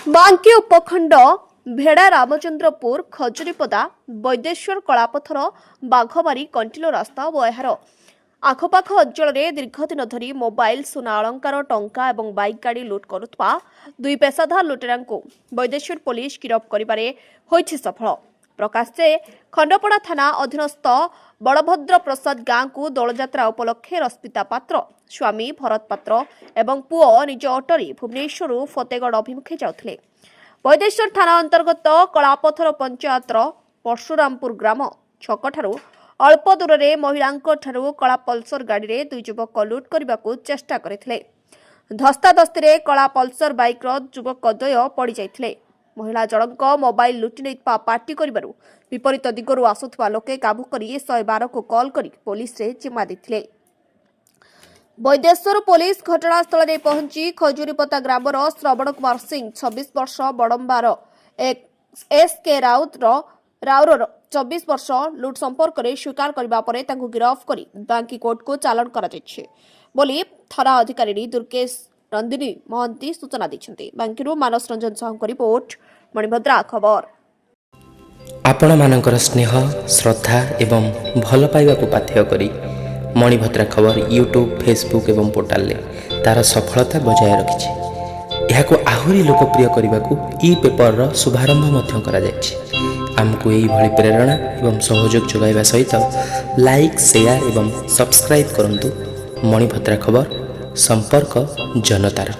ବାଙ୍କୀ ଉପଖଣ୍ଡ ଭେଡ଼ା ରାମଚନ୍ଦ୍ରପୁର ଖଜୁରୀପଦା ବୈଦେଶ୍ୱର କଳାପଥର ବାଘମାରୀ କଣ୍ଟିଲୋ ରାସ୍ତା ଓ ଏହାର ଆଖପାଖ ଅଞ୍ଚଳରେ ଦୀର୍ଘଦିନ ଧରି ମୋବାଇଲ ସୁନା ଅଳଙ୍କାର ଟଙ୍କା ଏବଂ ବାଇକ୍ ଗାଡ଼ି ଲୁଟ୍ କରୁଥିବା ଦୁଇ ପେଶାଦାର ଲୁଟେରାଙ୍କୁ ବୈଦେଶ୍ୱର ପୋଲିସ ଗିରଫ କରିବାରେ ହୋଇଛି ସଫଳ। ପ୍ରକାଶ ଯେ ଖଣ୍ଡପଡ଼ା ଥାନା ଅଧୀନସ୍ଥ ବଳଭଦ୍ର ପ୍ରସାଦ ଗାଁକୁ ଦୋଳଯାତ୍ରା ଉପଲକ୍ଷେ ରଶ୍ମିତା ପାତ୍ର ସ୍ୱାମୀ ଭରତ ପାତ୍ର ଏବଂ ପୁଅ ନିଜ ଅଟୋରେ ଭୁବନେଶ୍ୱରରୁ ଫତେଗଡ଼ ଅଭିମୁଖେ ଯାଉଥିଲେ। ବୈଦେଶ୍ୱର ଥାନା ଅନ୍ତର୍ଗତ କଳାପଥର ପଞ୍ଚାୟତର ପରଶୁରାମପୁର ଗ୍ରାମ ଛକଠାରୁ ଅଳ୍ପ ଦୂରରେ ମହିଳାଙ୍କଠାରୁ କଳା ପଲ୍ସର ଗାଡ଼ିରେ ଦୁଇ ଯୁବକ ଲୁଟ୍ କରିବାକୁ ଚେଷ୍ଟା କରିଥିଲେ। ଧସ୍ତାଧସ୍ତିରେ କଳା ପଲ୍ସର ବାଇକ୍ର ଯୁବକ ଦ୍ୱୟ ପଡ଼ିଯାଇଥିଲେ। ମହିଳା ଜଣଙ୍କ ମୋବାଇଲ ଲୁଟି ନେଇଥିବା ପାଟି କରିବାରୁ ବିପରୀତ ଦିଗରୁ ଆସୁଥିବା ଲୋକେ କାବୁ କରି 112କୁ କଲ୍ କରି ପୋଲିସରେ ଜିମା ଦେଇଥିଲେ। ବୈଦେଶ୍ୱର ପୋଲିସ ଘଟଣାସ୍ଥଳରେ ପହଞ୍ଚି ଖଜୁରୀପଦା ଗ୍ରାମର ଶ୍ରବଣ କୁମାର ସିଂ 26 ବର୍ଷ ବଡମ୍ବାର ଏସ୍.କେ. ରାଉର 24 ବର୍ଷ ଲୁଟ୍ ସମ୍ପର୍କରେ ସ୍ୱୀକାର କରିବା ପରେ ତାଙ୍କୁ ଗିରଫ କରି ବାଙ୍କୀ କୋର୍ଟକୁ ଚାଲାଣ କରାଯାଇଛି ବୋଲି ଥାନା ଅଧିକାରୀ ଦୁର୍ଗେଶ ନନ୍ଦିନୀ ମହାନ୍ତି ସୂଚନା ଦେଇଛନ୍ତି। ବାଙ୍କୀରୁ ମାନସ ରଞ୍ଜନ ସାହୁଙ୍କ ରିପୋର୍ଟ, ମଣିଭଦ୍ରା ଖବର। ଆପଣମାନଙ୍କର ସ୍ନେହ, ଶ୍ରଦ୍ଧା ଏବଂ ଭଲ ପାଇବାକୁ ପାଥେୟ କରି ମଣିଭଦ୍ରା ଖବର ୟୁଟ୍ୟୁବ୍, ଫେସବୁକ୍ ଏବଂ ପୋର୍ଟାଲରେ ତା'ର ସଫଳତା ବଜାୟ ରଖିଛି। ଏହାକୁ ଆହୁରି ଲୋକପ୍ରିୟ କରିବାକୁ ଇ-ପେପରର ଶୁଭାରମ୍ଭ ମଧ୍ୟ କରାଯାଇଛି। ଆମକୁ ଏହିଭଳି ପ୍ରେରଣା ଏବଂ ସହଯୋଗ ଯୋଗାଇବା ସହିତ ଲାଇକ୍, ସେୟାର ଏବଂ ସବସ୍କ୍ରାଇବ୍ କରନ୍ତୁ। ମଣିଭଦ୍ରା ଖବର, ସମ୍ପର୍କ ଜନତାର।